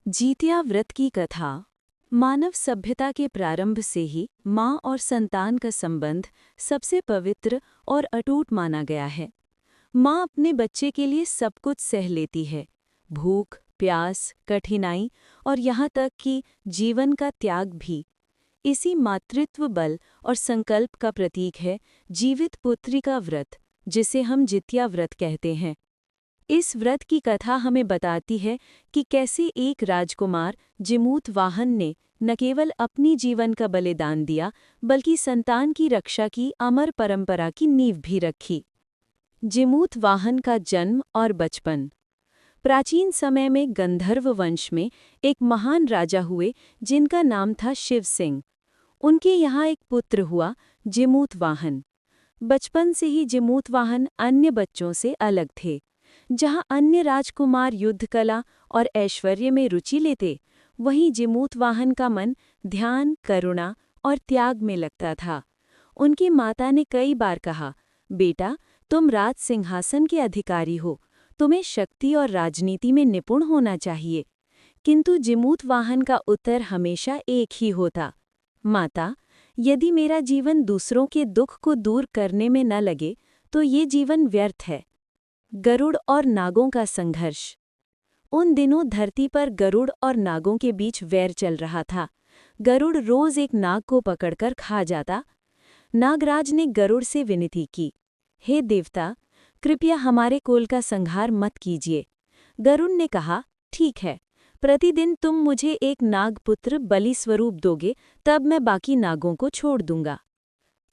जीतिया व्रत की कथा। मानव सभ्यता के प्रारंभ से ही माँ और संतान का संबंध सबसे पवित्र और अटूट माना गया है। माँ अपने बच्चे के लिए सब कुछ सह लेती है, भूख, प्यास, कठिनाई और यहाँ तक कि जीवन का त्याग भी। इसी मातृत्व बल और संकल्प का प्रतीक है जीवित पुत्री का व्रत, जिसे हम जितिया व्रत कहते हैं। इस व्रत की कथा हमें बताती है कि कैसे एक राजकुमार जिमूत वाहन ने न केवल अपनी जीवन का बलिदान दिया, बल्कि संतान की रक्षा की अमर परंपरा की नींव भी रखी। जिमूत वाहन का जन्म और बचपन। प्राचीन समय में गंधर्व वंश में एक महान राजा हुए जिनका नाम था शिव सिंह। उनके यहाँ एक पुत्र हुआ, जिमूत वाहन। बचपन से ही जिमूत वाहन अन्य बच्चों से अलग थे। जहाँ अन्य राजकुमार युद्ध कला और ऐश्वर्य में रुचि लेते, वहीं जिमूत वाहन का मन ध्यान, करुणा और त्याग में लगता था। उनकी माता ने कई बार कहा, बेटा, तुम राज सिंहासन के अधिकारी हो, तुम्हें शक्ति और राजनीति में निपुण होना चाहिए। किंतु जिमूत वाहन का उत्तर हमेशा एक ही होता, माता, यदि मेरा जीवन दूसरों के दुख को दूर करने में न लगे तो ये जीवन व्यर्थ है। गरुड़ और नागों का संघर्ष। उन दिनों धरती पर गरुड़ और नागों के बीच वैर चल रहा था। गरुड़ रोज एक नाग को पकड़कर खा जाता। नागराज ने गरुड़ से विनती की, हे देवता, कृपया हमारे कुल का संहार मत कीजिए। गरुड़ ने कहा, ठीक है, प्रतिदिन तुम मुझे एक नागपुत्र बलि स्वरूप दोगे, तब मैं बाकी नागों को छोड़ दूंगा।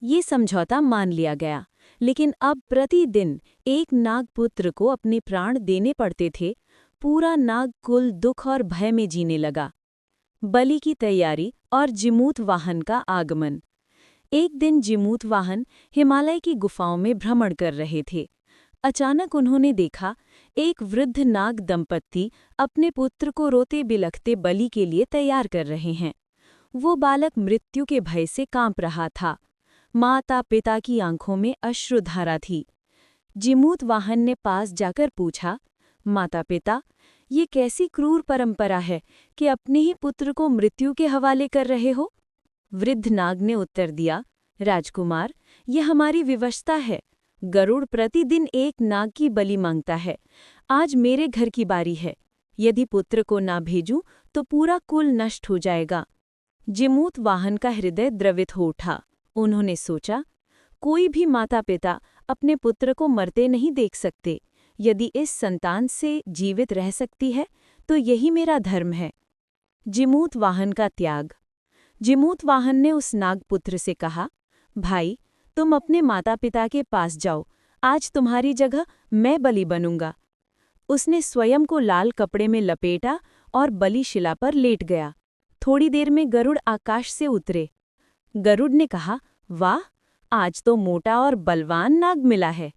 ये समझौता मान लिया गया, लेकिन अब प्रतिदिन एक नागपुत्र को अपने प्राण देने पड़ते थे। पूरा नाग कुल दुख और भय में जीने लगा। बलि की तैयारी और जिमूत वाहन का आगमन। एक दिन जिमूत वाहन हिमालय की गुफाओं में भ्रमण कर रहे थे। अचानक उन्होंने देखा, एक वृद्ध नाग दंपत्ति अपने पुत्र को रोते बिलखते बलि के लिए तैयार कर रहे हैं। वो बालक मृत्यु के भय से कांप रहा था। माता पिता की आंखों में अश्रुधारा थी। जिमूत वाहन ने पास जाकर पूछा, माता पिता, ये कैसी क्रूर परंपरा है कि अपने ही पुत्र को मृत्यु के हवाले कर रहे हो? वृद्ध नाग ने उत्तर दिया, राजकुमार, ये हमारी विवशता है। गरुड़ प्रतिदिन एक नाग की बलि मांगता है। आज मेरे घर की बारी है। यदि पुत्र को ना भेजूं तो पूरा कुल नष्ट हो जाएगा। जिमूत वाहन का हृदय द्रवित हो उठा। उन्होंने सोचा, कोई भी माता पिता अपने पुत्र को मरते नहीं देख सकते। यदि इस संतान से जीवित रह सकती है तो यही मेरा धर्म है। जिमूत वाहन का त्याग। जिमूत वाहन ने उस नागपुत्र से कहा, भाई, तुम अपने माता पिता के पास जाओ, आज तुम्हारी जगह मैं बलि बनूंगा। उसने स्वयं को लाल कपड़े में लपेटा और बलिशिला पर लेट गया। थोड़ी देर में गरुड़ आकाश से उतरे। गरुड़ ने कहा, वाह, आज तो मोटा और बलवान नाग मिला है,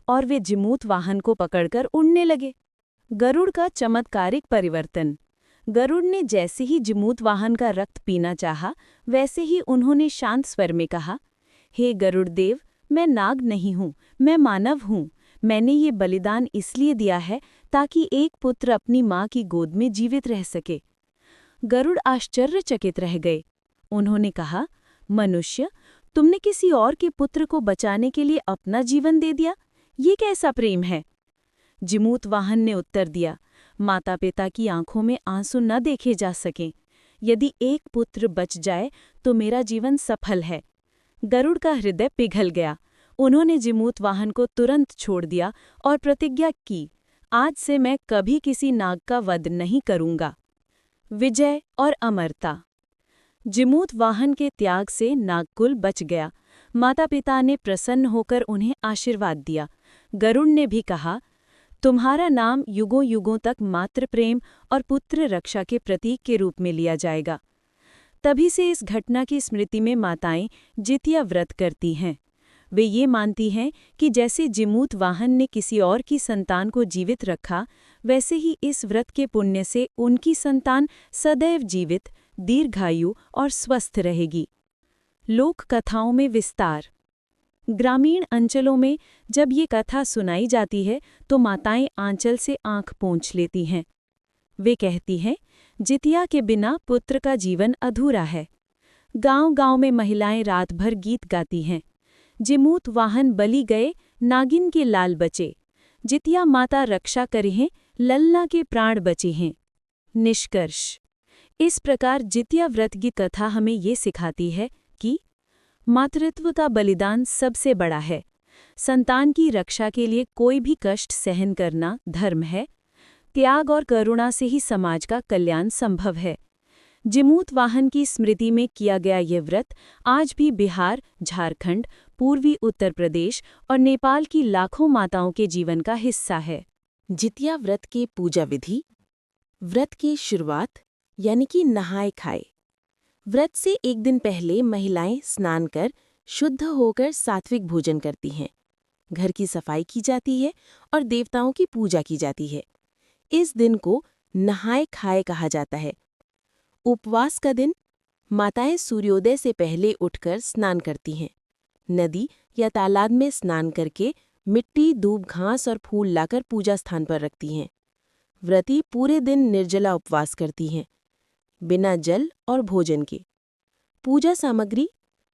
और वे जिमूत वाहन को पकड़कर उड़ने लगे। गरुड़ का चमत्कारिक परिवर्तन। गरुड़ ने जैसे ही जिमूत वाहन का रक्त पीना चाहा, वैसे ही उन्होंने शांत स्वर में कहा, हे गरुड़ देव, मैं नाग नहीं हूँ, मैं मानव हूँ। मैंने ये बलिदान इसलिए दिया है ताकि एक पुत्र अपनी माँ की गोद में जीवित रह सके। गरुड़ आश्चर्यचकित रह गए। उन्होंने कहा, मनुष्य, तुमने किसी और के पुत्र को बचाने के लिए अपना जीवन दे दिया, ये कैसा प्रेम है? जिमूत वाहन ने उत्तर दिया, माता पिता की आंखों में आंसू न देखे जा सकें। यदि एक पुत्र बच जाए तो मेरा जीवन सफल है। गरुड़ का हृदय पिघल गया। उन्होंने जिमूत वाहन को तुरंत छोड़ दिया और प्रतिज्ञा की, आज से मैं कभी किसी नाग का वध नहीं करूंगा। विजय और अमरता। जिमूत वाहन के त्याग से नागकुल बच गया। माता पिता ने प्रसन्न होकर उन्हें आशीर्वाद दिया। गरुड़ ने भी कहा, तुम्हारा नाम युगों युगों तक मातृ प्रेम और पुत्र रक्षा के प्रतीक के रूप में लिया जाएगा। तभी से इस घटना की स्मृति में माताएं जितिया व्रत करती हैं। वे ये मानती हैं कि जैसे जिमूत वाहन ने किसी और की संतान को जीवित रखा, वैसे ही इस व्रत के पुण्य से उनकी संतान सदैव जीवित, दीर्घायु और स्वस्थ रहेगी। लोक कथाओं में विस्तार। ग्रामीण अंचलों में जब ये कथा सुनाई जाती है तो माताएं आंचल से आंख पोंछ लेती हैं। वे कहती हैं, जितिया के बिना पुत्र का जीवन अधूरा है। गांव-गांव में महिलाएं रात भर गीत गाती हैं। जिमूत वाहन बलि गए, नागिन के लाल बचे। जितिया माता रक्षा करें, ललना के प्राण बचे हैं। निष्कर्ष, इस प्रकार जितिया व्रत की कथा हमें ये सिखाती है कि मातृत्व का बलिदान सबसे बड़ा है। संतान की रक्षा के लिए कोई भी कष्ट सहन करना धर्म है। त्याग और करुणा से ही समाज का कल्याण संभव है। जिमूत वाहन की स्मृति में किया गया ये व्रत आज भी बिहार, झारखंड, पूर्वी उत्तर प्रदेश और नेपाल की लाखों माताओं के जीवन का हिस्सा है। जितिया व्रत की पूजा विधि। व्रत की शुरुआत यानी कि नहाए खाए। व्रत से एक दिन पहले महिलाएं स्नान कर शुद्ध होकर सात्विक भोजन करती हैं। घर की सफाई की जाती है और देवताओं की पूजा की जाती है। इस दिन को नहाए खाए कहा जाता है। उपवास का दिन, माताएं सूर्योदय से पहले उठकर स्नान करती हैं। नदी या तालाब में स्नान करके मिट्टी, दूब, घास और फूल लाकर पूजा स्थान पर रखती हैं। व्रती पूरे दिन निर्जला उपवास करती हैं, बिना जल और भोजन के। पूजा सामग्री: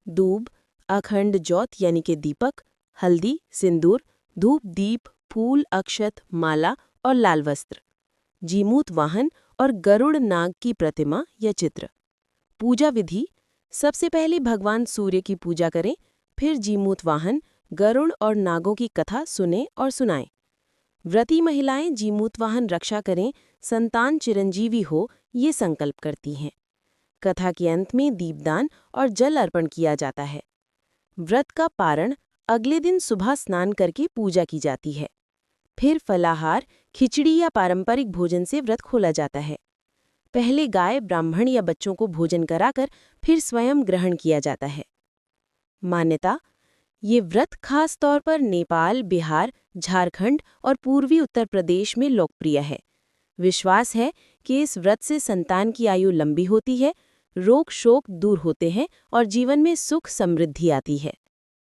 दूब, अखंड ज्योत यानी कि दीपक, हल्दी, सिंदूर, धूप, दीप, फूल, अक्षत, माला और लाल वस्त्र। जीमूत वाहन और गरुड़ नाग की प्रतिमा या चित्र। पूजा विधि: सबसे पहले भगवान सूर्य की पूजा करें, फिर जीमूत वाहन, गरुड़ और नागों की कथा सुने और सुनाएं। व्रती महिलाएं जीमूत वाहन रक्षा करें, संतान चिरंजीवी हो, ये संकल्प करती हैं। कथा के अंत में दीपदान और जल अर्पण किया जाता है। व्रत का पारण: अगले दिन सुबह स्नान करके पूजा की जाती है। फिर फलाहार, खिचड़ी या पारंपरिक भोजन से व्रत खोला जाता है। पहले गाय, ब्राह्मण या बच्चों को भोजन कराकर फिर स्वयं ग्रहण किया जाता है। मान्यता: ये व्रत खास तौर पर नेपाल, बिहार, झारखंड और पूर्वी उत्तर प्रदेश में लोकप्रिय है। विश्वास है कि इस व्रत से संतान की आयु लंबी होती है, रोग शोक दूर होते हैं और जीवन में सुख समृद्धि आती है।